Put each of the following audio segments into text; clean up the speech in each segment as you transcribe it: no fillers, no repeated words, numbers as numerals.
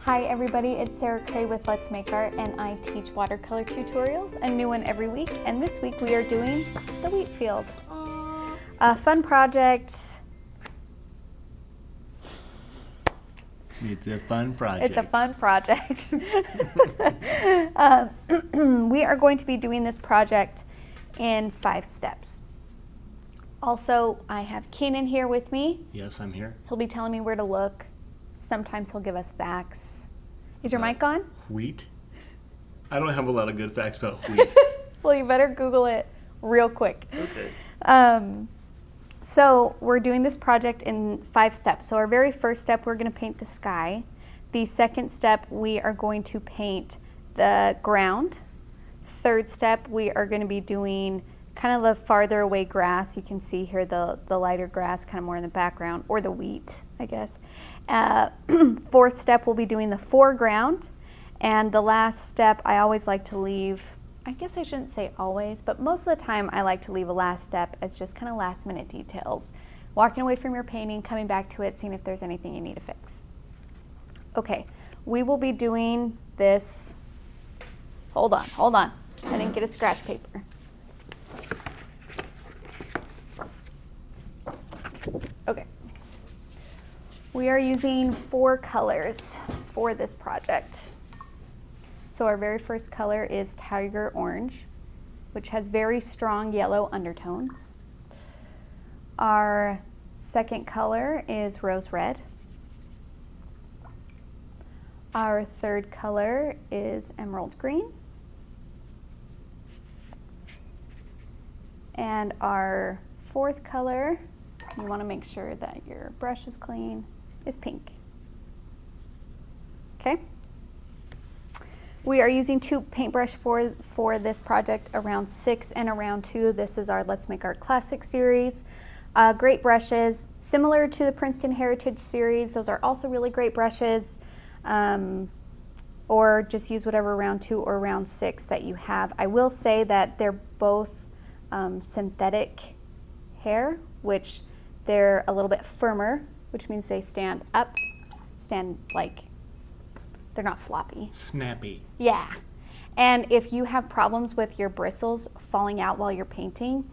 Hi everybody, it's Sarah Cray with Let's Make Art, and I teach watercolor tutorials, a new one every week, and this week we are doing the Wheatfield. A fun project. It's a fun project. It's a fun project. We are going to be doing this project in 5 steps. Also, I have Keenan here with me. Yes, I'm here. He'll be telling me where to look. Sometimes he'll give us facts. Is your mic on? Wheat? I don't have a lot of good facts about wheat. Well, you better Google it real quick. Okay. So we're doing this project in 5 steps. So our very first step, we're going to paint the sky. The second step, we are going to paint the ground. Third step, we are going to be doing kind of the farther away grass. You can see here the lighter grass kind of more in the background, or the wheat, I guess. Fourth step, we'll be doing the foreground. And the last step, I always like to leave, I guess I shouldn't say always, but most of the time I like to leave a last step as just kind of last minute details. Walking away from your painting, coming back to it, seeing if there's anything you need to fix. Okay, we will be doing this, hold on, I didn't get a scratch paper. Okay. We are using 4 colors for this project. So our very first color is Tiger Orange, which has very strong yellow undertones. Our second color is Rose Red. Our third color is Emerald Green. And our fourth color, you want to make sure that your brush is clean, is pink. Okay? We are using 2 paintbrush for this project, around 6 and around 2. This is our Let's Make Art Classic series. Great brushes, similar to the Princeton Heritage series. Those are also really great brushes. Or just use whatever round 2 or round 6 that you have. I will say that they're both synthetic hair, which they're a little bit firmer, which means they stand up, like, they're not floppy. Snappy. Yeah. And if you have problems with your bristles falling out while you're painting,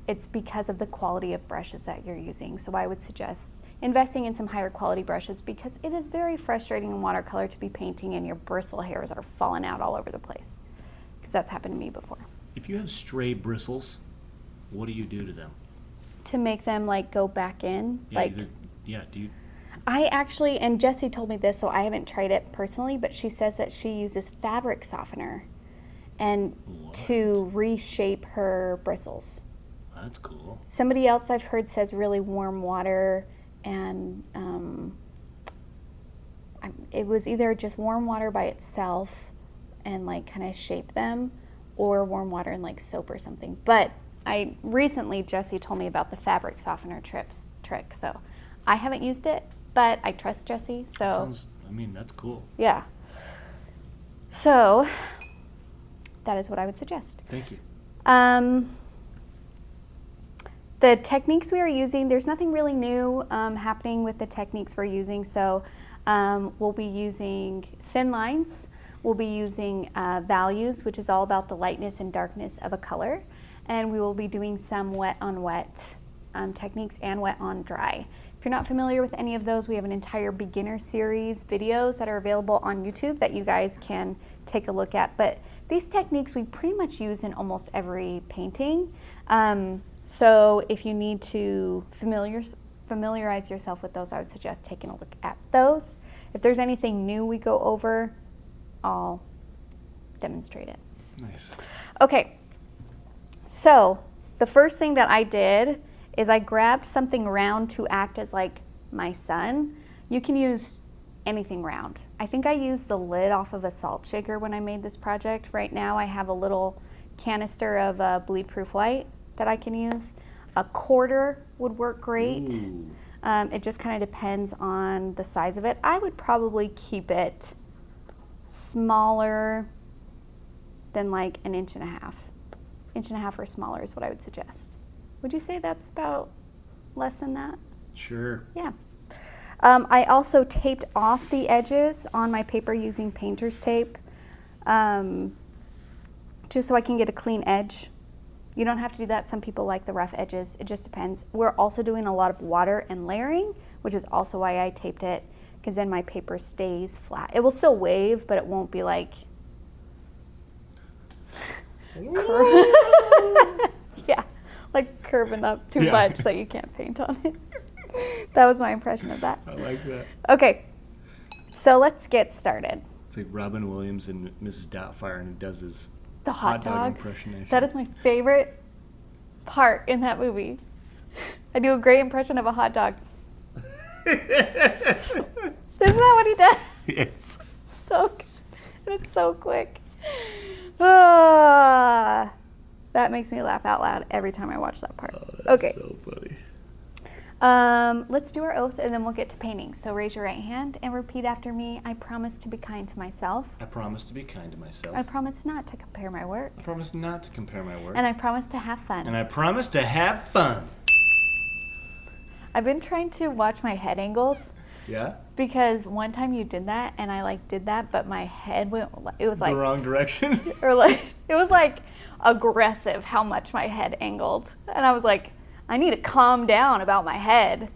it's because of the quality of brushes that you're using. So I would suggest investing in some higher quality brushes, because it is very frustrating in watercolor to be painting and your bristle hairs are falling out all over the place, because that's happened to me before. If you have stray bristles, what do you do to them? To make them like go back in? Yeah, like, do you? I actually, and Jessie told me this, so I haven't tried it personally, but she says that she uses fabric softener and to reshape her bristles. That's cool. Somebody else I've heard says really warm water, and it was either just warm water by itself and like kind of shape them, or warm water and like soap or something. But I recently, Jessie told me about the fabric softener trick, so I haven't used it, but I trust Jessie, so. That's cool. Yeah. So that is what I would suggest. Thank you. The techniques we are using, there's nothing really new happening with the techniques we're using. So we'll be using thin lines. We'll be using values, which is all about the lightness and darkness of a color. And we will be doing some wet on wet techniques and wet on dry. If you're not familiar with any of those, we have an entire beginner series videos that are available on YouTube that you guys can take a look at. But these techniques we pretty much use in almost every painting. So if you need to familiarize yourself with those, I would suggest taking a look at those. If there's anything new we go over, I'll demonstrate it. Nice. Okay, so the first thing that I did is I grabbed something round to act as like my sun. You can use anything round. I think I used the lid off of a salt shaker when I made this project. Right now I have a little canister of bleed-proof white that I can use. A quarter would work great. It just kind of depends on the size of it. I would probably keep it smaller than like an 1.5 inches. 1.5 inches or smaller is what I would suggest. Would you say that's about less than that? Sure. Yeah. I also taped off the edges on my paper using painter's tape, just so I can get a clean edge. You don't have to do that. Some people like the rough edges. It just depends. We're also doing a lot of water and layering, which is also why I taped it, because then my paper stays flat. It will still wave, but it won't be like yeah, like curving up too much that you can't paint on it. That was my impression of that. I like that. Okay, so let's get started. It's like Robin Williams and Mrs. Doubtfire, and he does his The hot dog impersonation. That is my favorite part in that movie. I do a great impression of a hot dog. Isn't that what he does? Yes. So good. And it's so quick. Ah, that makes me laugh out loud every time I watch that part. Oh, that's okay. so funny. Let's do our oath and then we'll get to painting. So raise your right hand and repeat after me. I promise to be kind to myself. I promise to be kind to myself. I promise not to compare my work. I promise not to compare my work. And I promise to have fun. And I promise to have fun. I've been trying to watch my head angles. Yeah? Because one time you did that and I did that, but my head went, it was like the wrong direction? Or it was like aggressive how much my head angled. And I was like, I need to calm down about my head.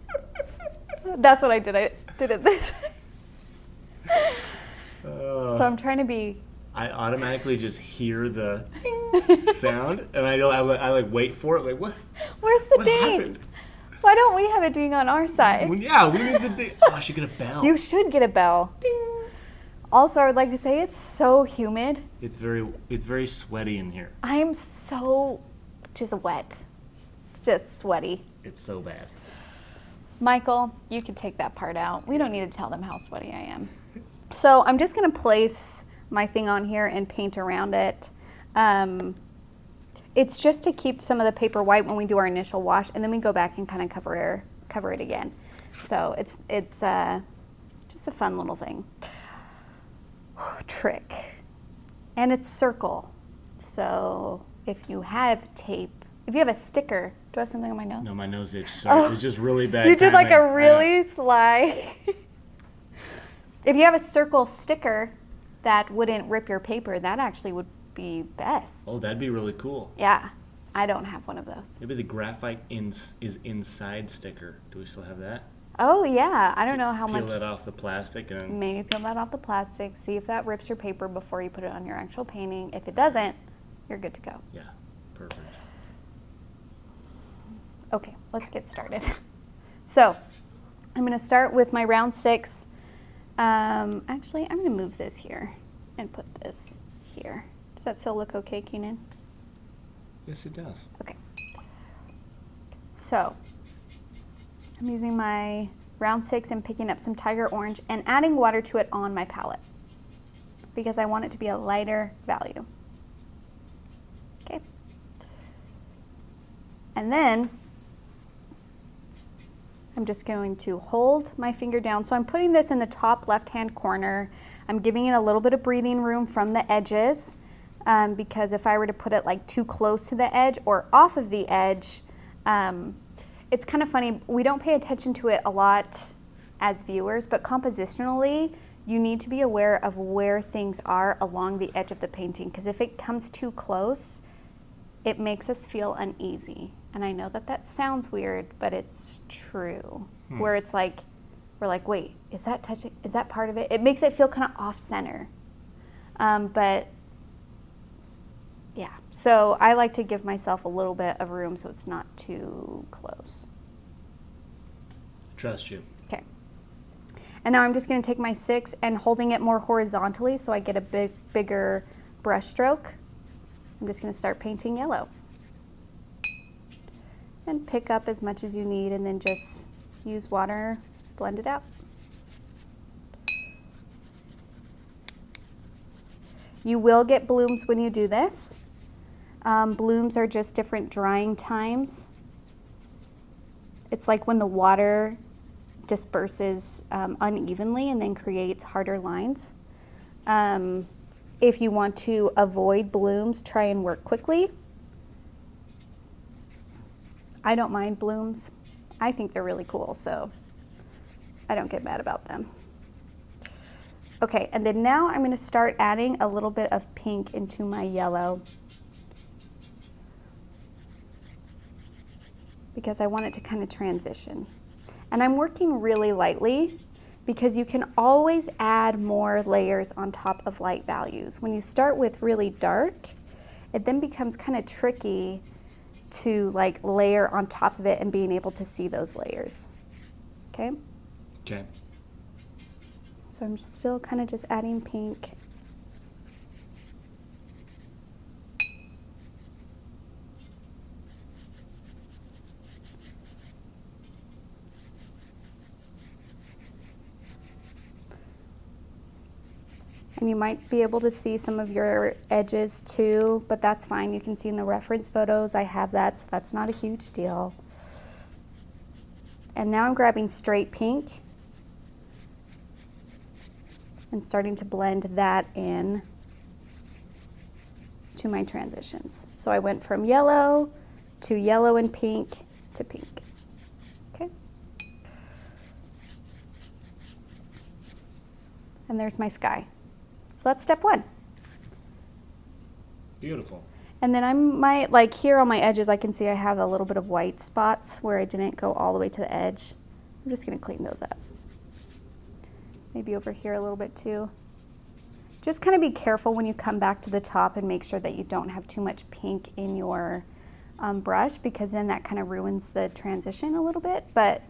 That's what I did. I did it this way. So I'm trying to be. I automatically just hear the sound, and I like wait for it. Like what? Where's the what ding? happened? Why don't we have a ding on our side? Yeah, we need the ding. Oh, I should get a bell. You should get a bell. Ding. Also, I would like to say it's so humid. It's very sweaty in here. I'm so just wet. Just sweaty. It's so bad. Michael, you can take that part out. We don't need to tell them how sweaty I am. So I'm just going to place my thing on here and paint around it. It's just to keep some of the paper white when we do our initial wash, and then we go back and kind of cover it again. So it's just a fun little thing. Trick. And it's circle. So if you have tape, if you have a sticker, do I have something on my nose? No, my nose itch. Sorry, it was just really bad. You did like timing. a really sly. If you have a circle sticker that wouldn't rip your paper, that actually would be best. Oh, that'd be really cool. Yeah, I don't have one of those. Maybe the graphite is inside sticker. Do we still have that? Oh yeah, I don't know how much. Peel that off the plastic and Maybe peel that off the plastic. See if that rips your paper before you put it on your actual painting. If it doesn't, you're good to go. yeah, perfect. Okay, let's get started. So, I'm going to start with my round 6. Actually, I'm going to move this here and put this here. Does that still look okay, Keenan? Yes, it does. Okay. So, I'm using my round 6 and picking up some tiger orange and adding water to it on my palette because I want it to be a lighter value. Okay. And then I'm just going to hold my finger down. So I'm putting this in the top left-hand corner. I'm giving it a little bit of breathing room from the edges because if I were to put it like too close to the edge or off of the edge, it's kind of funny. We don't pay attention to it a lot as viewers, but compositionally, you need to be aware of where things are along the edge of the painting because if it comes too close, it makes us feel uneasy. And I know that that sounds weird, but it's true. Where it's like, we're like, wait, is that touching? Is that part of it? It makes it feel kind of off center. But yeah, so I like to give myself a little bit of room so it's not too close. Trust you. Okay. And now I'm just going to take my 6 and holding it more horizontally so I get a bigger brush stroke. I'm just going to start painting yellow. And pick up as much as you need and then just use water, blend it out. You will get blooms when you do this. Blooms are just different drying times. It's like when the water disperses unevenly and then creates harder lines. If you want to avoid blooms, try and work quickly. I don't mind blooms. I think they're really cool, so I don't get mad about them. Okay, and then now I'm going to start adding a little bit of pink into my yellow because I want it to kind of transition. And I'm working really lightly because you can always add more layers on top of light values. When you start with really dark, it then becomes kind of tricky to like layer on top of it and being able to see those layers. Okay? Okay. So I'm still kind of just adding pink. And you might be able to see some of your edges too, but that's fine. You can see in the reference photos I have that, so that's not a huge deal. And now I'm grabbing straight pink and starting to blend that in to my transitions. So I went from yellow to yellow and pink to pink. Okay. And there's my sky. So that's step one. Beautiful. And then I might, like here on my edges, I can see I have a little bit of white spots where I didn't go all the way to the edge. I'm just gonna clean those up. Maybe over here a little bit too. Just kind of be careful when you come back to the top and make sure that you don't have too much pink in your brush, because then that kind of ruins the transition a little bit, but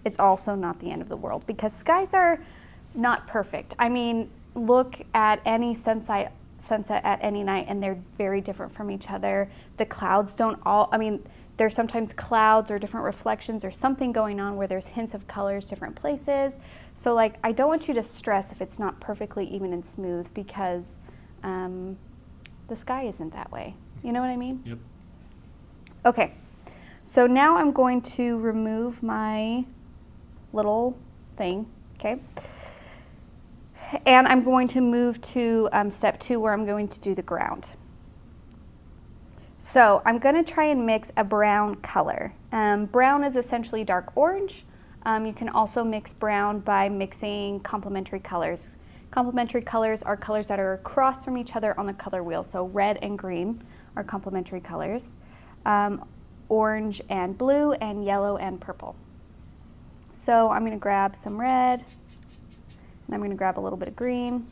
it's also not the end of the world because skies are not perfect. I mean, look at any sunset at any night and they're very different from each other. The clouds don't all, I mean, there's sometimes clouds or different reflections or something going on where there's hints of colors different places. So like, I don't want you to stress if it's not perfectly even and smooth because the sky isn't that way. You know what I mean? Yep. Okay, so now I'm going to remove my little thing, okay? And I'm going to move to step two where I'm going to do the ground. So I'm going to try and mix a brown color. Brown is essentially dark orange. You can also mix brown by mixing complementary colors. Complementary colors are colors that are across from each other on the color wheel. So red and green are complementary colors. Orange and blue, and yellow and purple. So I'm going to grab some red. And I'm going to grab a little bit of green.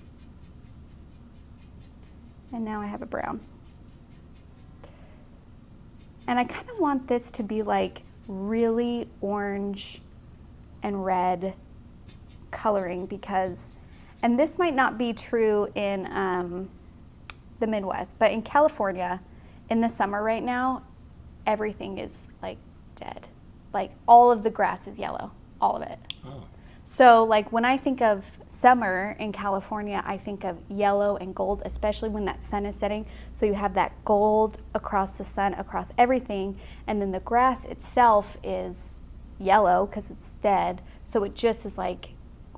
And now I have a brown. And I kind of want this to be like really orange and red coloring because, and this might not be true in the Midwest, but in California, in the summer right now, everything is like dead. Like all of the grass is yellow, all of it. Oh. So like when I think of summer in California, I think of yellow and gold, especially when that sun is setting. So you have that gold across the sun, across everything, and then the grass itself is yellow because it's dead. So it just is like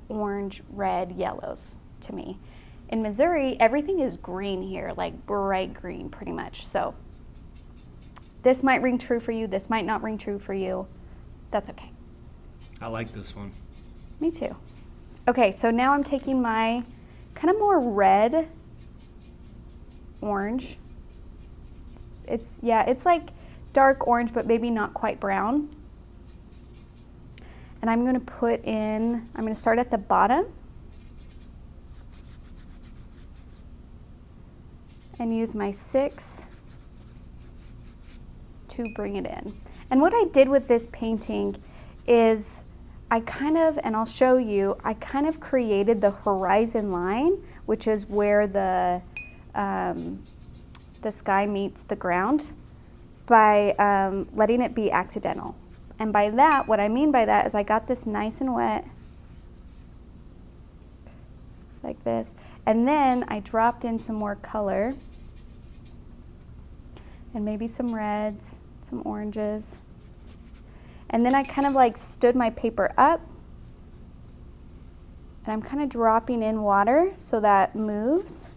orange, red, yellows to me. In Missouri, everything is green here, like bright green pretty much. So this might ring true for you, this might not ring true for you. That's okay. I like this one. Me too. Okay, so now I'm taking my kind of more red orange. It's like dark orange, but maybe not quite brown. And I'm going to start at the bottom and use my 6 to bring it in. And what I did with this painting is I kind of, and I'll show you, I kind of created the horizon line, which is where the sky meets the ground, by letting it be accidental. And by that, what I mean by that is I got this nice and wet, like this, and then I dropped in some more color, and maybe some reds, some oranges. And then I kind of like stood my paper up and I'm kind of dropping in water so that moves.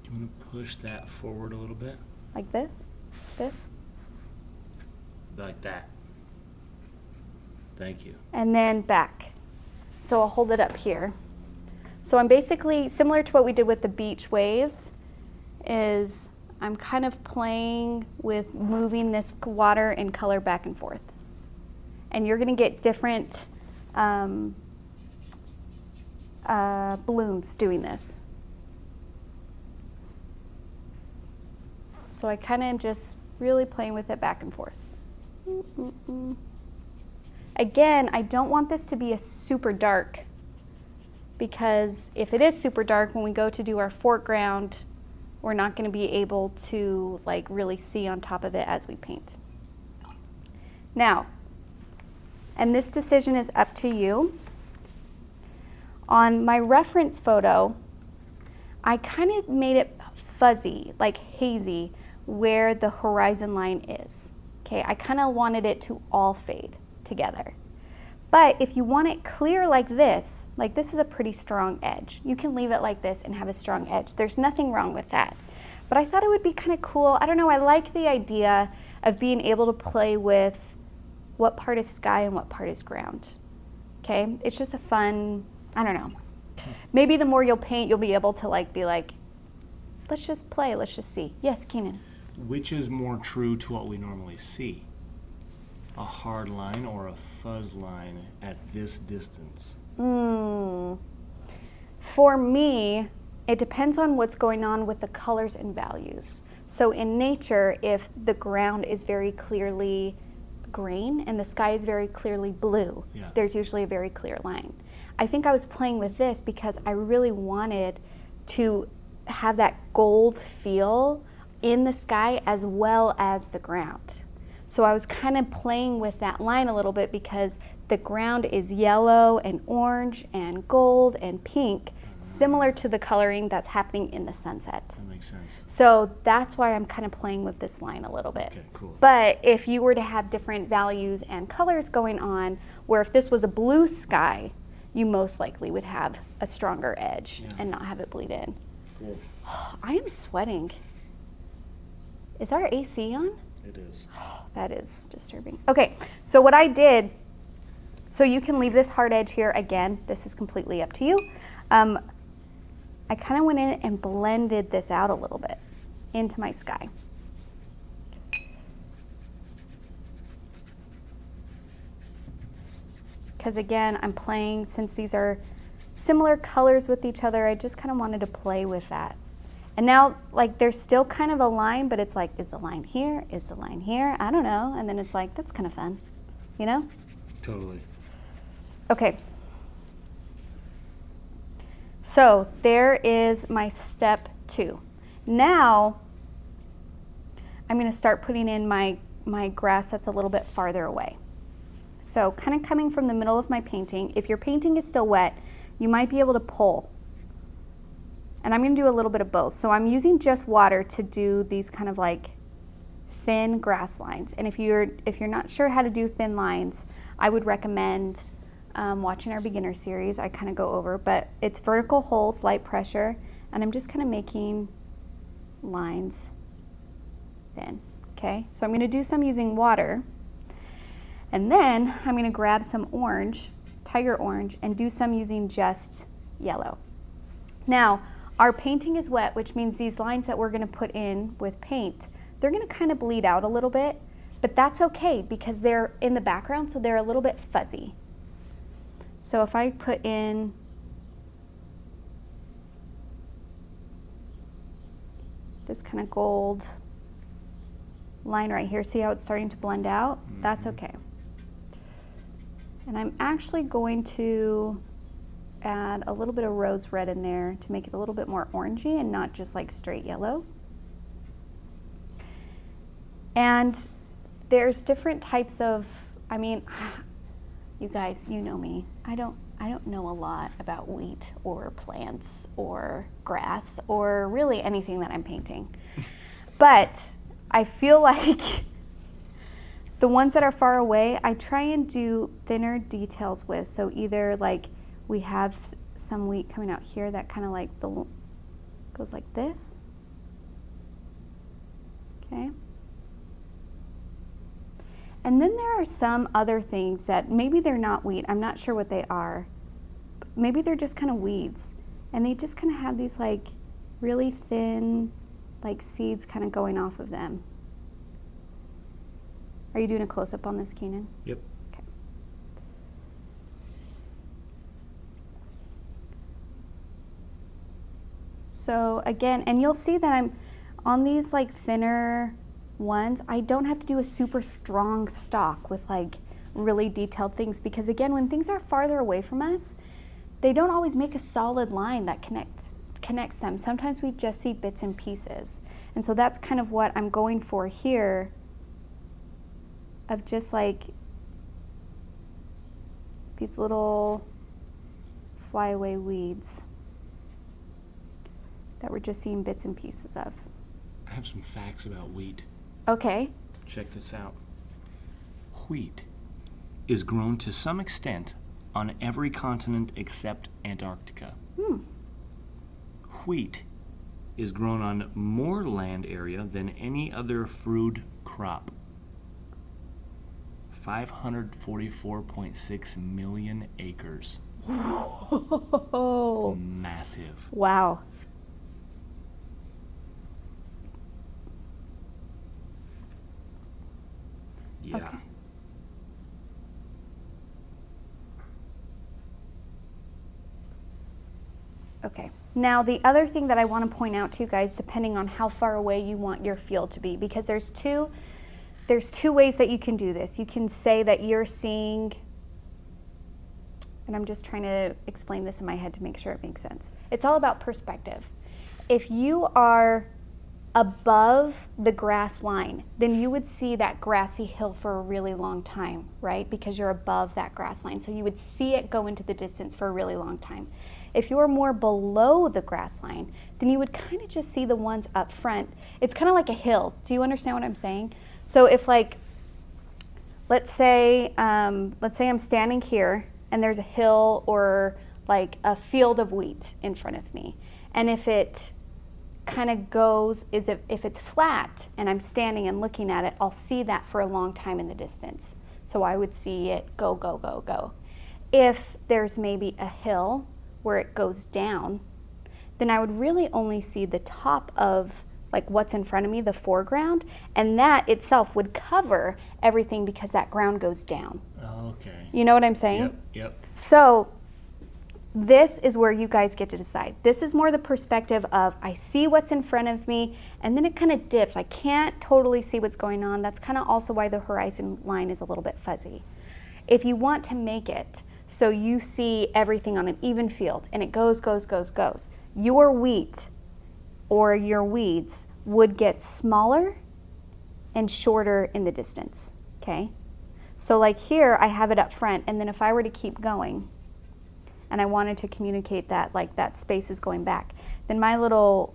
Do you want to push that forward a little bit? Like this, Like that. Thank you. and then back. So I'll hold it up here. So I'm basically, similar to what we did with the beach waves, is I'm kind of playing with moving this water and color back and forth. And you're gonna get different blooms doing this. So I kind of am just really playing with it back and forth. Again, I don't want this to be a super dark, because if it is super dark, when we go to do our foreground, we're not going to be able to like really see on top of it as we paint. Now, and this decision is up to you. On my reference photo, I kind of made it fuzzy, like hazy, where the horizon line is. Okay, I kind of wanted it to all fade together. But if you want it clear like this is a pretty strong edge. You can leave it like this and have a strong edge. There's nothing wrong with that. But I thought it would be kind of cool. I don't know, I like the idea of being able to play with what part is sky and what part is ground. Okay, it's just a fun, I don't know. Maybe the more you'll paint, you'll be able to like be like, let's just play, let's just see. Yes, Keenan. Which is more true to what we normally see? A hard line or a fuzz line at this distance? For me, it depends on what's going on with the colors and values. So in nature, if the ground is very clearly green and the sky is very clearly blue, there's usually a very clear line. I think I was playing with this because I really wanted to have that gold feel in the sky as well as the ground. So I was kind of playing with that line a little bit because the ground is yellow and orange and gold and pink, similar to the coloring that's happening in the sunset. That makes sense. So that's why I'm kind of playing with this line a little bit. Okay, cool. But if you were to have different values and colors going on, where if this was a blue sky, you most likely would have a stronger edge and not have it bleed in. Cool. I am sweating. Is our AC on? It is. Oh, that is disturbing. Okay, so what I did, so you can leave this hard edge here. Again, this is completely up to you. I kind of went in and blended this out a little bit into my sky. Because again, I'm playing, since these are similar colors with each other, I just kind of wanted to play with that. And now, like, there's still kind of a line, but it's like, is the line here? Is the line here? I don't know. And then it's like, that's kind of fun, you know? Totally. Okay. So there is my step 2. Now, I'm going to start putting in my grass that's a little bit farther away. So kind of coming from the middle of my painting. If your painting is still wet, you might be able to pull. And I'm going to do a little bit of both. So I'm using just water to do these kind of like thin grass lines. And if you're not sure how to do thin lines, I would recommend watching our beginner series. I kind of go over, but it's vertical hold, light pressure, and I'm just kind of making lines thin. Okay, so I'm going to do some using water, and then I'm going to grab some orange, tiger orange, and do some using just yellow. Now, our painting is wet, which means these lines that we're going to put in with paint, they're going to kind of bleed out a little bit, but that's okay because they're in the background, so they're a little bit fuzzy. So if I put in this kind of gold line right here, see how it's starting to blend out? That's okay. And I'm actually going to add a little bit of rose red in there to make it a little bit more orangey and not just like straight yellow. And there's different types of, I mean, you guys, you know me. I don't know a lot about wheat or plants or grass or really anything that I'm painting. But I feel like the ones that are far away, I try and do thinner details with. So either like we have some wheat coming out here that kind of like goes like this. Okay. And then there are some other things that maybe they're not wheat. I'm not sure what they are. maybe they're just kind of weeds, and they just kind of have these like really thin like seeds kind of going off of them. Are you doing a close-up on this, Keenan? Yep. Okay. So again, and you'll see that I'm on these like thinner ones, I don't have to do a super strong stalk with like really detailed things, because again, when things are farther away from us, they don't always make a solid line that connects them. Sometimes we just see bits and pieces. And so that's kind of what I'm going for here, of just like these little flyaway weeds that we're just seeing bits and pieces of. I have some facts about wheat. Okay. Check this out. Wheat is grown to some extent on every continent except Antarctica. Wheat is grown on more land area than any other food crop. 544.6 million acres. Whoa. Massive. Wow. Yeah. Okay. Okay. Now the other thing that I want to point out to you guys, depending on how far away you want your field to be, because there's two ways that you can do this. You can say that you're seeing, and I'm just trying to explain this in my head to make sure it makes sense. It's all about perspective. If you are above the grass line, then you would see that grassy hill for a really long time, right? Because you're above that grass line. So you would see it go into the distance for a really long time. If you are more below the grass line, then you would kind of just see the ones up front. It's kind of like a hill. Do you understand what I'm saying? So if like, let's say I'm standing here and there's a hill or like a field of wheat in front of me. And if it kind of goes, if it's flat and I'm standing and looking at it, I'll see that for a long time in the distance. So I would see it go, go, go, go. If there's maybe a hill where it goes down, then I would really only see the top of like what's in front of me, the foreground, and that itself would cover everything because that ground goes down. Okay. You know what I'm saying? Yep, yep. So this is where you guys get to decide. This is more the perspective of I see what's in front of me and then it kind of dips. I can't totally see what's going on. That's kind of also why the horizon line is a little bit fuzzy. If you want to make it so you see everything on an even field and it goes, goes, goes, goes, your wheat or your weeds would get smaller and shorter in the distance, okay? So like here, I have it up front, and then if I were to keep going and I wanted to communicate that like that space is going back, then my little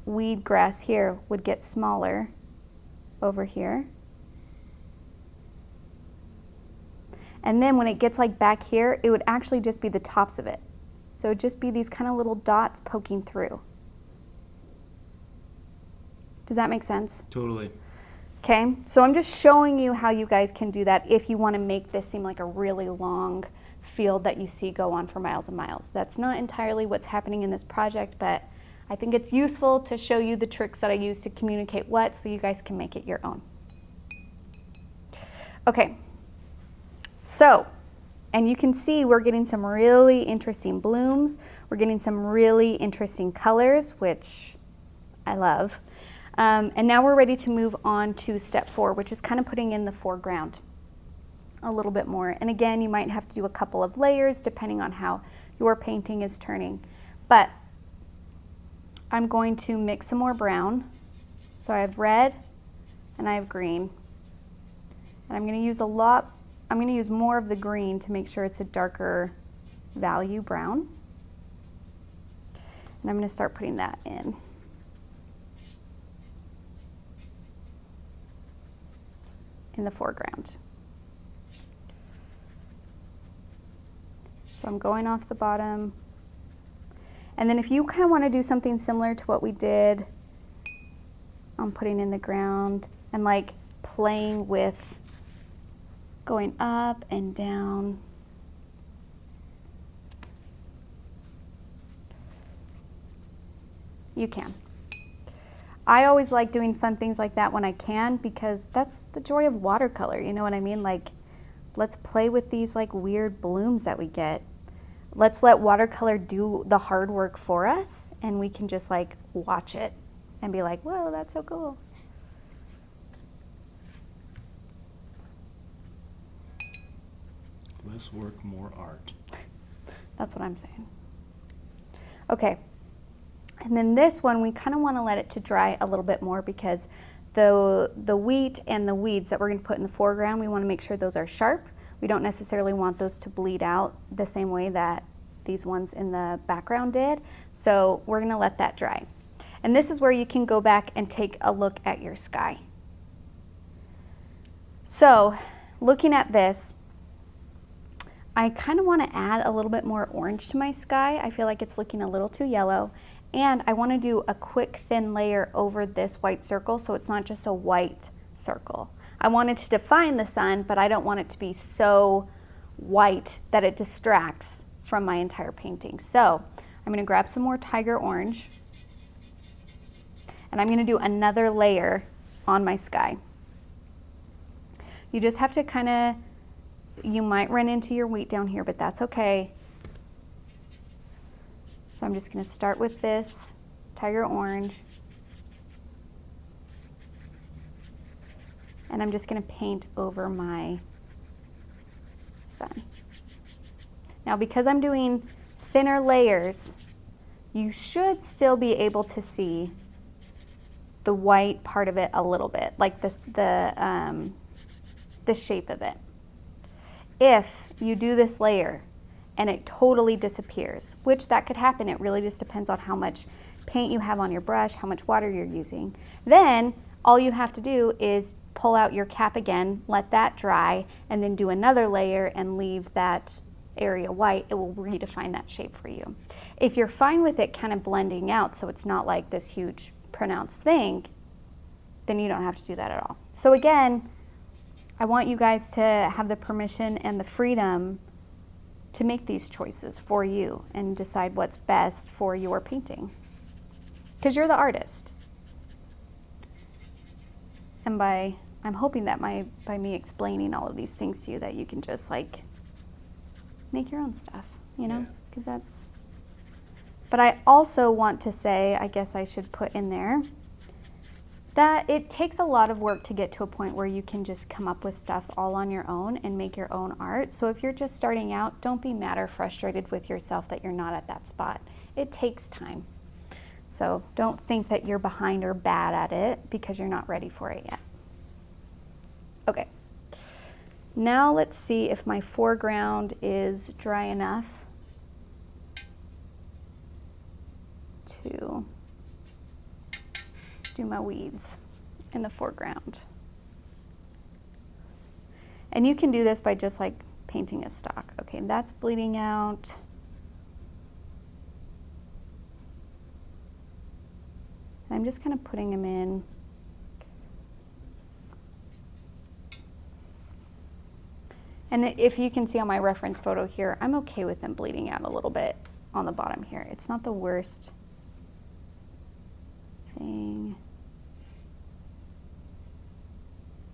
weed grass here would get smaller over here. And then when it gets like back here, it would actually just be the tops of it. So it would just be these kind of little dots poking through. Does that make sense? Totally. Okay, so I'm just showing you how you guys can do that if you want to make this seem like a really long field that you see go on for miles and miles. That's not entirely what's happening in this project, but I think it's useful to show you the tricks that I use to communicate what, so you guys can make it your own. Okay, so, and you can see we're getting some really interesting blooms. We're getting some really interesting colors, which I love. And now we're ready to move on to step 4, which is kind of putting in the foreground a little bit more. And again, you might have to do a couple of layers depending on how your painting is turning. But I'm going to mix some more brown. So I have red and I have green. And I'm going to use more of the green to make sure it's a darker value brown. And I'm going to start putting that in the foreground. So I'm going off the bottom. And then if you kind of want to do something similar to what we did, I'm putting in the ground and like playing with going up and down. you can. I always like doing fun things like that when I can, because that's the joy of watercolor, you know what I mean? Like, let's play with these like weird blooms that we get. Let's let watercolor do the hard work for us, and we can just like watch it and be like, whoa, that's so cool. Less work, more art. That's what I'm saying. Okay, and then this one, we kind of want to let it to dry a little bit more, because the wheat and the weeds that we're going to put in the foreground, we want to make sure those are sharp. We don't necessarily want those to bleed out the same way that these ones in the background did. So we're going to let that dry. And this is where you can go back and take a look at your sky. So looking at this, I kind of want to add a little bit more orange to my sky. I feel like it's looking a little too yellow. And I want to do a quick thin layer over this white circle, so it's not just a white circle. I want it to define the sun, but I don't want it to be so white that it distracts from my entire painting. So I'm going to grab some more tiger orange, and I'm going to do another layer on my sky. You just have to kind of, you might run into your wheat down here, but that's okay. So I'm just going to start with this tiger orange, and I'm just going to paint over my sun. Now, because I'm doing thinner layers, you should still be able to see the white part of it a little bit, like this, the shape of it. If you do this layer and it totally disappears, which that could happen, it really just depends on how much paint you have on your brush, how much water you're using, then all you have to do is pull out your cap again, let that dry, and then do another layer and leave that area white. It will redefine that shape for you. If you're fine with it kind of blending out so it's not like this huge pronounced thing, then you don't have to do that at all. So again, I want you guys to have the permission and the freedom to make these choices for you and decide what's best for your painting, because you're the artist. And I'm hoping that by me explaining all of these things to you, that you can just like make your own stuff, you know, because that's, but I also want to say, I guess I should put in there that it takes a lot of work to get to a point where you can just come up with stuff all on your own and make your own art. So if you're just starting out, don't be mad or frustrated with yourself that you're not at that spot. It takes time. So don't think that you're behind or bad at it because you're not ready for it yet. Okay, now let's see if my foreground is dry enough to do my weeds in the foreground. And you can do this by just like painting a stock. Okay, that's bleeding out. And I'm just kind of putting them in. And if you can see on my reference photo here, I'm okay with them bleeding out a little bit on the bottom here. It's not the worst thing.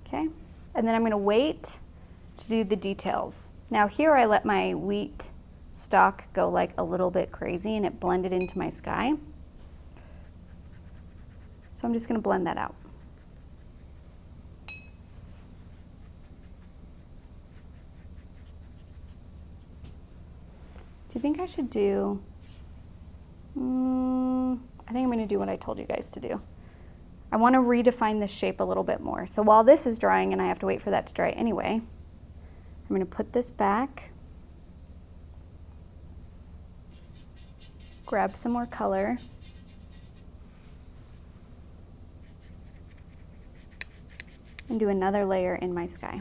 Okay, and then I'm going to wait to do the details. Now here I let my wheat stock go like a little bit crazy and it blended into my sky. So I'm just going to blend that out. Do you think I should do, I think I'm going to do what I told you guys to do. I want to redefine this shape a little bit more. So while this is drying and I have to wait for that to dry anyway, I'm going to put this back, grab some more color, and do another layer in my sky.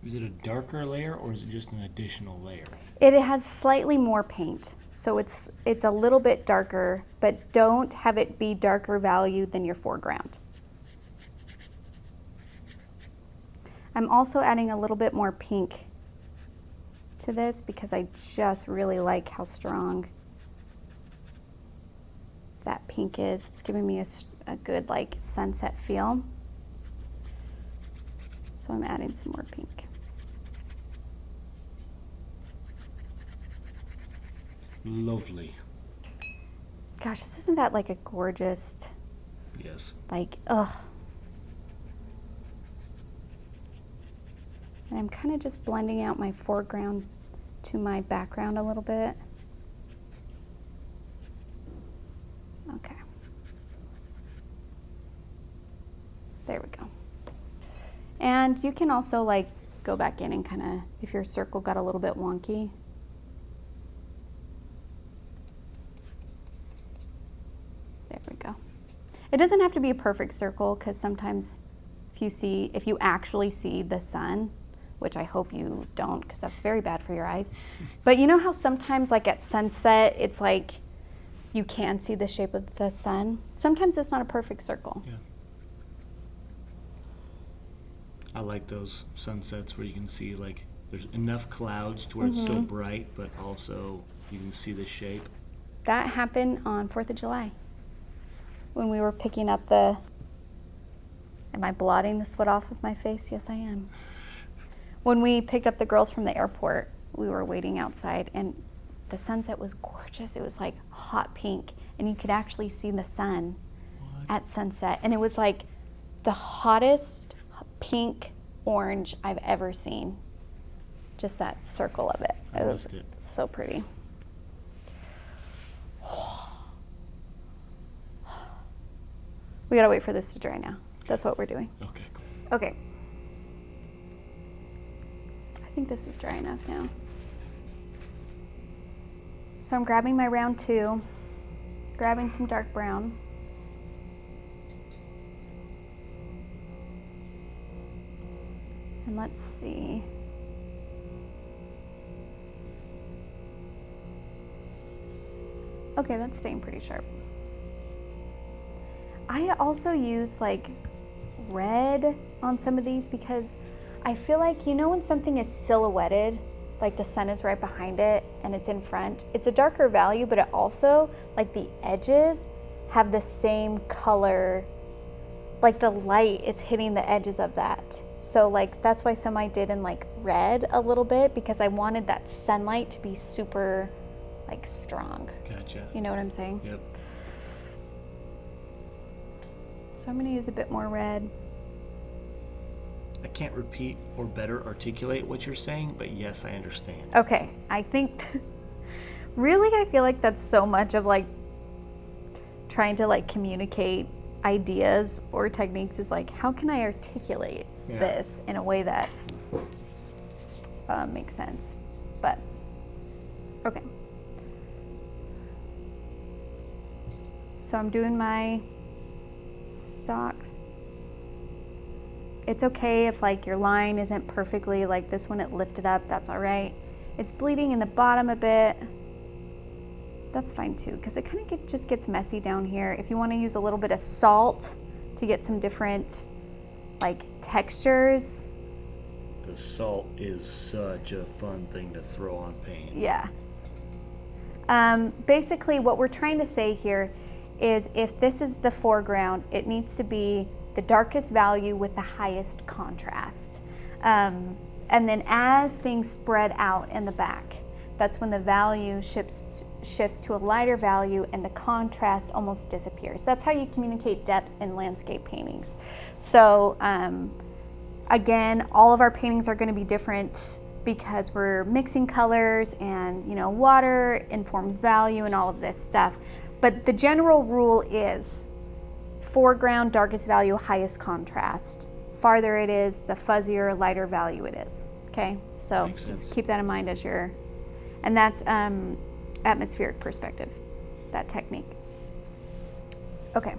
Is it a darker layer or is it just an additional layer? It has slightly more paint, so it's a little bit darker, but don't have it be darker value than your foreground. I'm also adding a little bit more pink to this because I just really like how strong that pink is. It's giving me a good like sunset feel. So I'm adding some more pink. Lovely. Gosh, isn't that like a gorgeous, Yes. like, ugh. And I'm kind of just blending out my foreground to my background a little bit. Okay. There we go. And you can also like go back in and kind of, if your circle got a little bit wonky, there we go. It doesn't have to be a perfect circle because sometimes if you actually see the sun, which I hope you don't because that's very bad for your eyes. But you know how sometimes like at sunset, it's like you can see the shape of the sun? Sometimes it's not a perfect circle. Yeah. I like those sunsets where you can see like there's enough clouds to where it's still bright, but also you can see the shape. That happened on 4th of July when we were picking up the, am I blotting the sweat off of my face? Yes, I am. When we picked up the girls from the airport, we were waiting outside and the sunset was gorgeous. It was like hot pink and you could actually see the sun at sunset. And it was like the hottest pink orange I've ever seen. Just that circle of it. I missed it. So pretty. We gotta wait for this to dry now. That's what we're doing. Okay, cool. Okay. I think this is dry enough now. So I'm grabbing my round 2, grabbing some dark brown. And let's see. Okay, that's staying pretty sharp. I also use like red on some of these because I feel like, you know, when something is silhouetted, like the sun is right behind it and it's in front, it's a darker value, but it also, like the edges have the same color, like the light is hitting the edges of that. So like, that's why some I did in like red a little bit because I wanted that sunlight to be super like strong. Gotcha. You know what I'm saying? Yep. So I'm gonna use a bit more red. I can't repeat or better articulate what you're saying, but yes, I understand. Okay, I think, really I feel like that's so much of like trying to like communicate ideas or techniques is like, how can I articulate this in a way that makes sense? But, okay. So I'm doing my stalks. It's okay if like your line isn't perfectly like this one, it lifted up, that's all right. It's bleeding in the bottom a bit. That's fine too, because it kind of just gets messy down here. If you want to use a little bit of salt to get some different like textures. The salt is such a fun thing to throw on paint. Yeah. Basically what we're trying to say here is if this is the foreground, it needs to be the darkest value with the highest contrast. And then as things spread out in the back, that's when the value shifts to a lighter value and the contrast almost disappears. That's how you communicate depth in landscape paintings. So again, all of our paintings are going to be different because we're mixing colors and, you know, water informs value and all of this stuff. But the general rule is foreground, darkest value, highest contrast. Farther it is, the fuzzier, lighter value it is. Okay, so just keep that in mind as you're, and that's atmospheric perspective, that technique. Okay,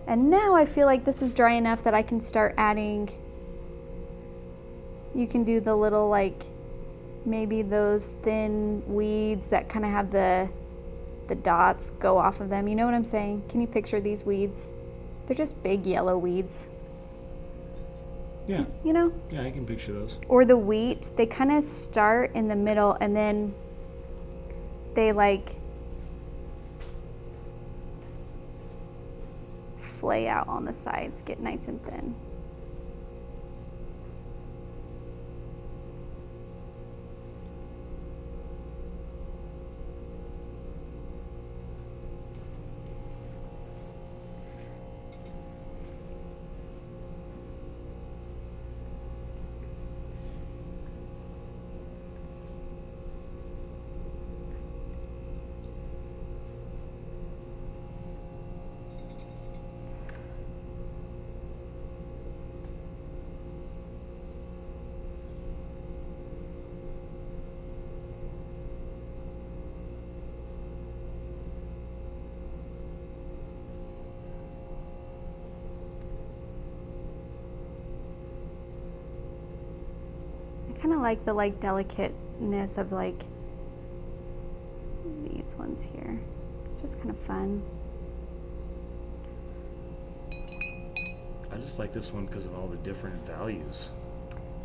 and now I feel like this is dry enough that I can start adding, You can do the little, like, maybe those thin weeds that kind of have the dots go off of them. You know what I'm saying? Can you picture these weeds? They're just big yellow weeds. Yeah. You know? Yeah, I can picture those. Or the wheat, they kind of start in the middle and then they like flay out on the sides, get nice and thin. Kind of like the delicateness of like these ones here. It's just kind of fun. I just like this one because of all the different values.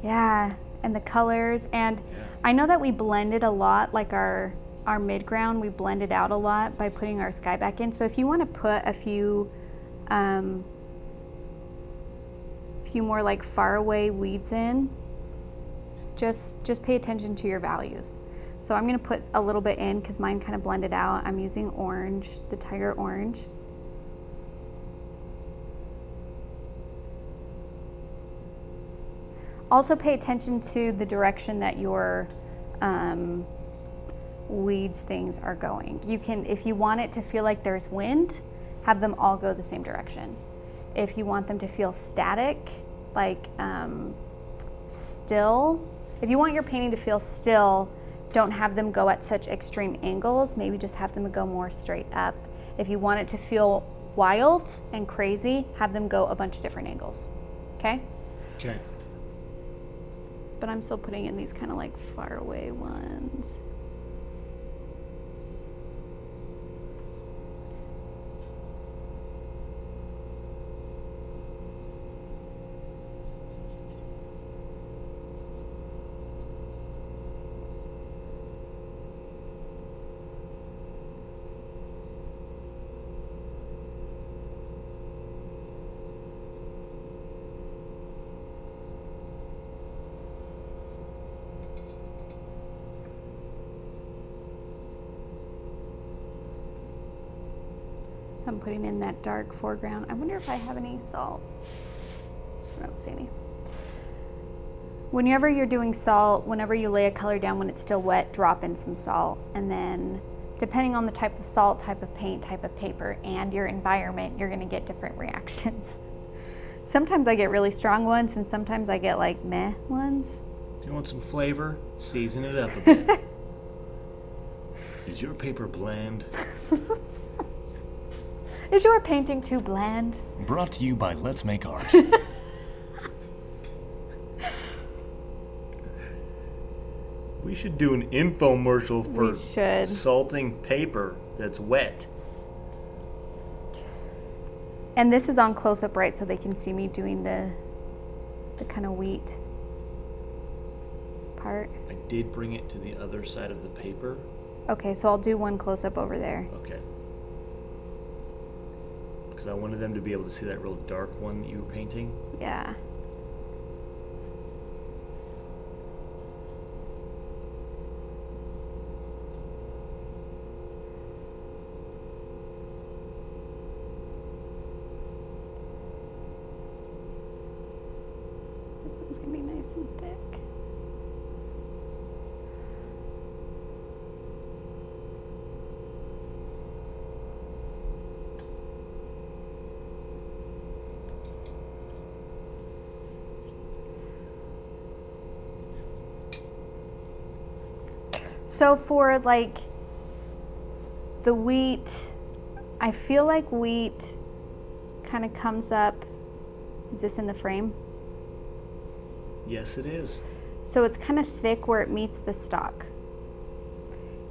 Yeah, and the colors. And Yeah. I know that we blended a lot, like our midground, we blended out a lot by putting our sky back in. So if you want to put a few more like far away weeds in, just pay attention to your values. So I'm going to put a little bit in because mine kind of blended out. I'm using orange, the tiger orange. Also pay attention to the direction that your weeds things are going. You can, if you want it to feel like there's wind, have them all go the same direction. If you want them to feel static, like still, if you want your painting to feel still, don't have them go at such extreme angles. Maybe just have them go more straight up. If you want it to feel wild and crazy, have them go a bunch of different angles. Okay? Okay. But I'm still putting in these kind of like far away ones. So I'm putting in that dark foreground. I wonder if I have any salt. I don't see any. Whenever you're doing salt, whenever you lay a color down when it's still wet, drop in some salt. And then depending on the type of salt, type of paint, type of paper, and your environment, you're gonna get different reactions. Sometimes I get really strong ones and sometimes I get like meh ones. If you want some flavor, season it up a bit. Is your paper bland? Is your painting too bland? Brought to you by Let's Make Art. We should do an infomercial for We should. salting paper that's wet. And this is on close up right so they can see me doing the kind of wheat part. I did bring it to the other side of the paper. Okay, so I'll do one close up over there. Okay. Because I wanted them to be able to see that real dark one that you were painting. Yeah. This one's gonna be nice and thick. So for like the wheat, I feel like wheat kind of comes up. Is this in the frame? Yes, it is. So it's kind of thick where it meets the stock.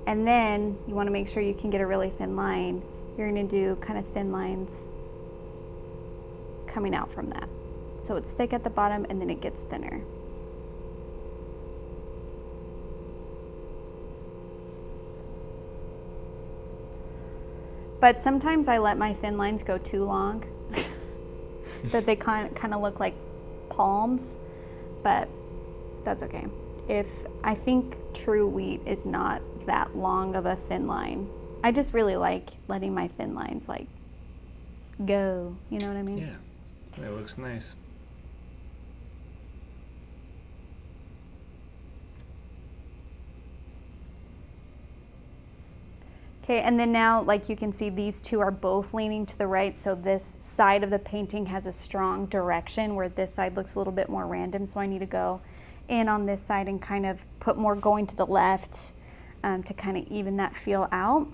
And then you want to make sure you can get a really thin line. You're going to do kind of thin lines coming out from that. So it's thick at the bottom and then it gets thinner. But sometimes I let my thin lines go too long, that they kind of look like palms, but that's okay. I think true wheat is not that long of a thin line. I just really like letting my thin lines like go, you know what I mean? Yeah, that looks nice. Okay, and then now, like you can see, these two are both leaning to the right, so this side of the painting has a strong direction where this side looks a little bit more random, so I need to go in on this side and kind of put more going to the left to kind of even that feel out.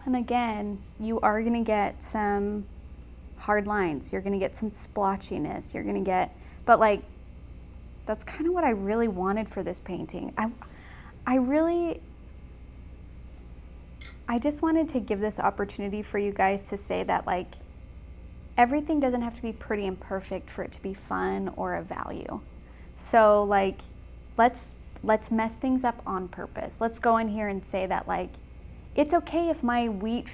And again, you are going to get some hard lines. You're going to get some splotchiness. You're going to get, but like, that's kind of what I really wanted for this painting. I just wanted to give this opportunity for you guys to say that like, everything doesn't have to be pretty and perfect for it to be fun or of value. So like, let's mess things up on purpose. Let's go in here and say that like, it's okay if my wheat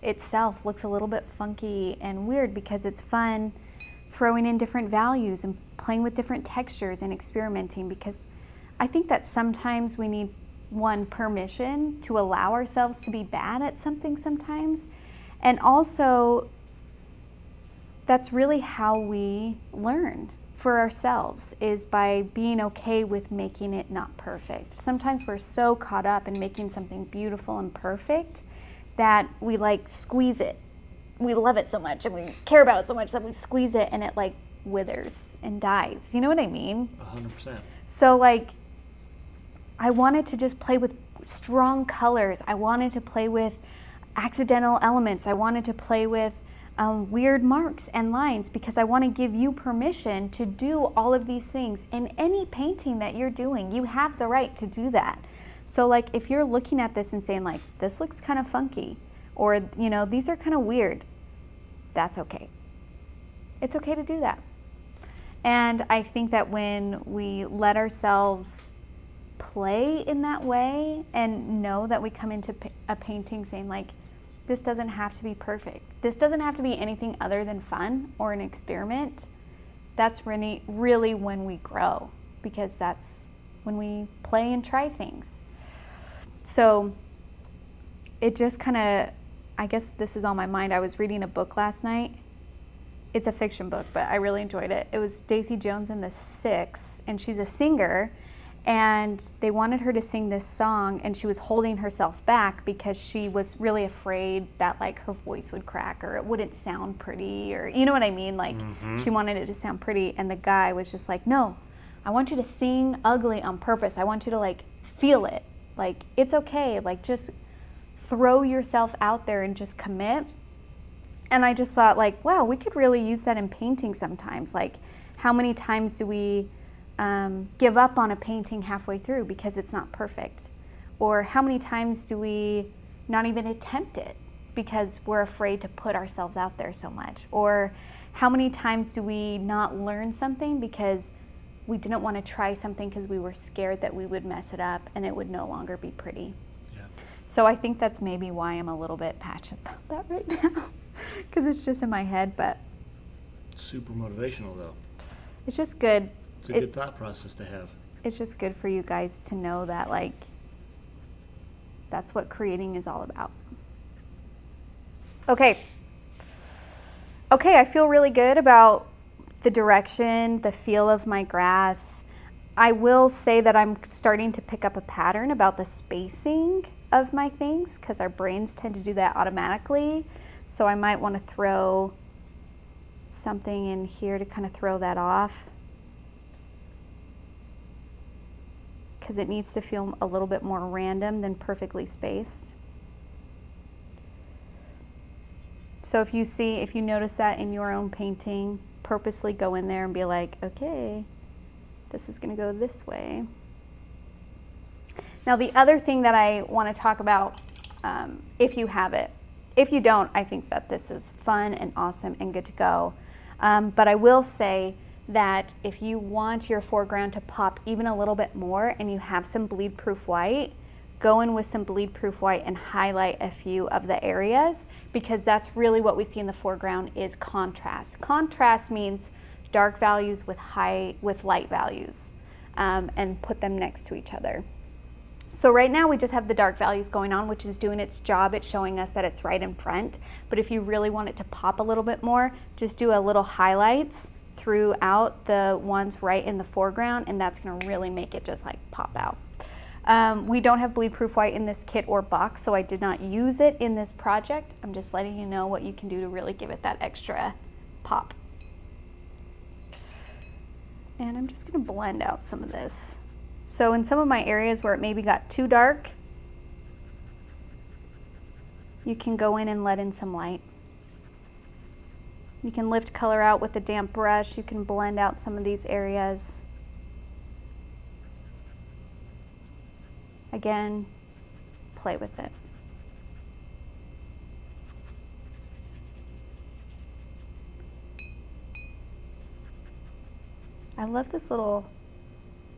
itself looks a little bit funky and weird because it's fun throwing in different values and playing with different textures and experimenting, because I think that sometimes we need permission to allow ourselves to be bad at something sometimes. And also that's really how we learn for ourselves, is by being okay with making it not perfect. Sometimes we're so caught up in making something beautiful and perfect that we like squeeze it. We love it so much and we care about it so much that we squeeze it and it like withers and dies. You know what I mean? 100%. So like, I wanted to just play with strong colors. I wanted to play with accidental elements. I wanted to play with weird marks and lines, because I want to give you permission to do all of these things in any painting that you're doing. You have the right to do that. So like, if you're looking at this and saying like, this looks kind of funky, or you know, these are kind of weird, that's okay. It's okay to do that. And I think that when we let ourselves play in that way and know that we come into a painting saying like, this doesn't have to be perfect. This doesn't have to be anything other than fun or an experiment. That's really when we grow, because that's when we play and try things. So it just kind of, I guess this is on my mind. I was reading a book last night. It's a fiction book, but I really enjoyed it. It was Daisy Jones and the Six, and she's a singer. And they wanted her to sing this song, and she was holding herself back because she was really afraid that like her voice would crack or it wouldn't sound pretty, or you know what I mean? Like she wanted it to sound pretty, and the guy was just like, no, I want you to sing ugly on purpose. I want you to like feel it. Like, it's okay. Like, just throw yourself out there and just commit. And I just thought like, wow, we could really use that in painting sometimes. Like, how many times do we give up on a painting halfway through because it's not perfect? Or how many times do we not even attempt it because we're afraid to put ourselves out there so much? Or how many times do we not learn something because we didn't want to try something because we were scared that we would mess it up and it would no longer be pretty? Yeah. So I think that's maybe why I'm a little bit passionate about that right now, because it's just in my head. But Super motivational though. it's just good. It's a good thought process to have. It's just good for you guys to know that like, that's what creating is all about. Okay. Okay, I feel really good about the direction, the feel of my grass. I will say that I'm starting to pick up a pattern about the spacing of my things because our brains tend to do that automatically. So I might want to throw something in here to kind of throw that off, because it needs to feel a little bit more random than perfectly spaced. So if you notice that in your own painting, purposely go in there and be like, okay, this is gonna go this way. Now the other thing that I wanna talk about, if you have it, if you don't, I think that this is fun and awesome and good to go. But I will say that if you want your foreground to pop even a little bit more and you have some bleed proof white, go in with some bleed proof white and highlight a few of the areas, because that's really what we see in the foreground is contrast. Contrast means dark values with light values, and put them next to each other. So right now we just have the dark values going on, which is doing its job. It's showing us that it's right in front. But if you really want it to pop a little bit more, just do a little highlights throughout the ones right in the foreground, and that's gonna really make it just like pop out. We don't have bleed proof white in this kit or box, so I did not use it in this project. I'm just letting you know what you can do to really give it that extra pop. And I'm just gonna blend out some of this. So in some of my areas where it maybe got too dark, you can go in and let in some light. You can lift color out with a damp brush. You can blend out some of these areas. Again, play with it. I love this little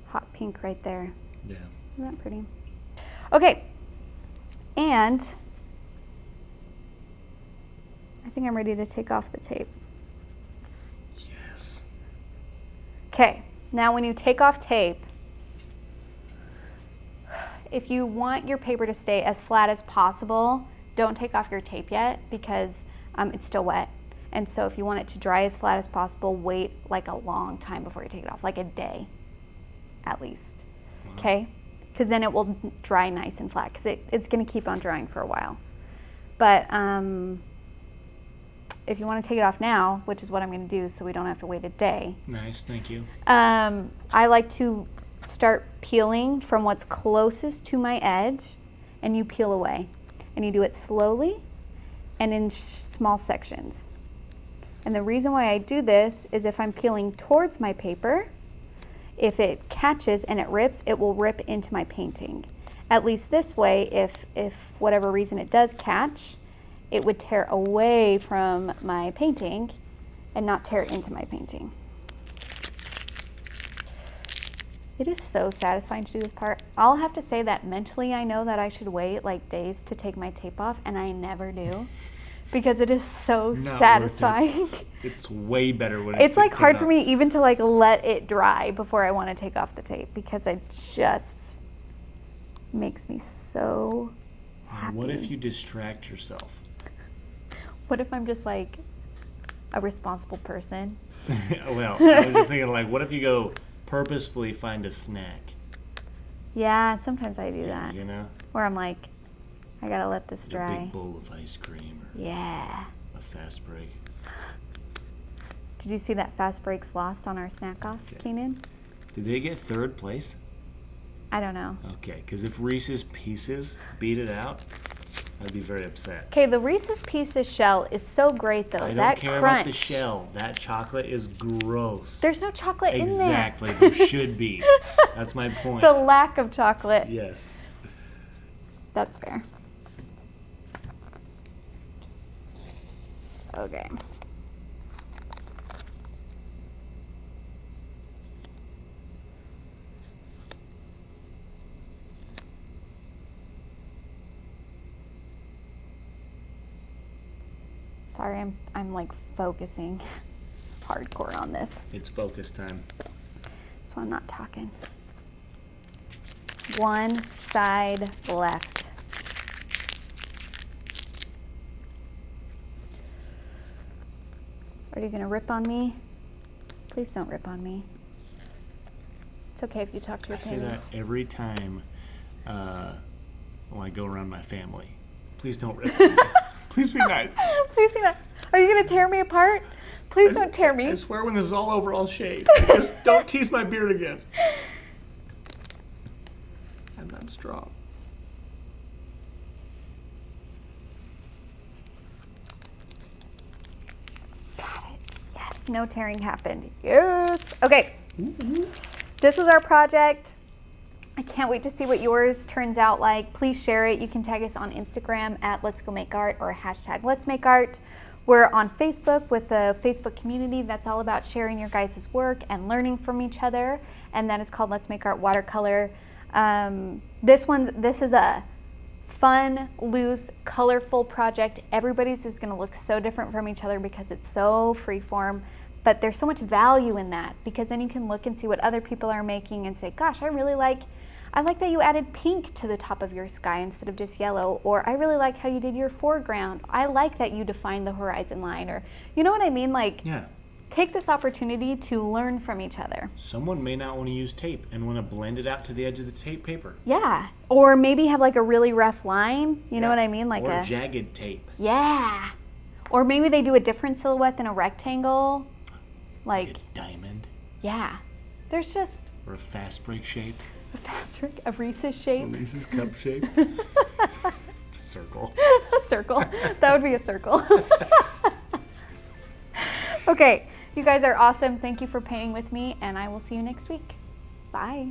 hot pink right there. Yeah. Isn't that pretty? Okay, and I think I'm ready to take off the tape. Yes. Okay, now when you take off tape, if you want your paper to stay as flat as possible, don't take off your tape yet, because it's still wet. And so if you want it to dry as flat as possible, wait like a long time before you take it off, like a day at least. Okay? Because then it will dry nice and flat, because it's going to keep on drying for a while. But if you want to take it off now, which is what I'm going to do so we don't have to wait a day. Nice, thank you. I like to start peeling from what's closest to my edge, and you peel away. And you do it slowly and in small sections. And the reason why I do this is if I'm peeling towards my paper, if it catches and it rips, it will rip into my painting. At least this way, if whatever reason it does catch, it would tear away from my painting and not tear into my painting. It is so satisfying to do this part. I'll have to say that mentally I know that I should wait like days to take my tape off, and I never do, because it is so satisfying. It's way better when it's like hard for me even to like let it dry before I want to take off the tape, because it just makes me so happy. What if you distract yourself? What if I'm just like a responsible person? Well, I was just thinking, like, what if you go purposefully find a snack? Yeah, sometimes I do that. You know? Where I'm like, I gotta let this dry. A big bowl of ice cream or yeah. a fast break. Did you see that fast breaks lost on our snack off, Keenan? Did they get third place? I don't know. Okay, because if Reese's Pieces beat it out, I'd be very upset. Okay, the Reese's Pieces shell is so great though. I don't that care crunch. about the shell. That chocolate is gross. There's no chocolate in there. Exactly, there should be. That's my point. The lack of chocolate. Yes. That's fair. Okay. Sorry, I'm like focusing hardcore on this. It's focus time. That's why I'm not talking. One side left. Are you gonna rip on me? Please don't rip on me. It's okay if you talk to your I say paintings. that every time when I go around my family. Please don't rip on me. Please be nice. Please do not. Are you gonna tear me apart? Please don't tear me. I swear when this is all over, I'll shave. Just don't tease my beard again. I'm not strong. Got it. Yes, no tearing happened. Yes. Okay. This was our project. I can't wait to see what yours turns out like. Please share it. You can tag us on Instagram at Let's Go Make Art or hashtag Let's Make Art. We're on Facebook with the Facebook community that's all about sharing your guys' work and learning from each other, and that is called Let's Make Art Watercolor. This is a fun, loose, colorful project. Everybody's is going to look so different from each other because it's so freeform, but there's so much value in that because then you can look and see what other people are making and say, gosh, I like that you added pink to the top of your sky instead of just yellow, or I really like how you did your foreground. I like that you defined the horizon line, or you know what I mean? Like, Yeah. take this opportunity to learn from each other. Someone may not want to use tape and want to blend it out to the edge of the tape paper. Yeah, or maybe have like a really rough line, you know what I mean? Like or jagged tape. Yeah. Or maybe they do a different silhouette than a rectangle. Like, a diamond. Yeah. There's just Or a fast break shape. a Reese's shape. A Reese's cup shape. Circle. A circle. That would be a circle. Okay, you guys are awesome. Thank you for painting with me, and I will see you next week. Bye.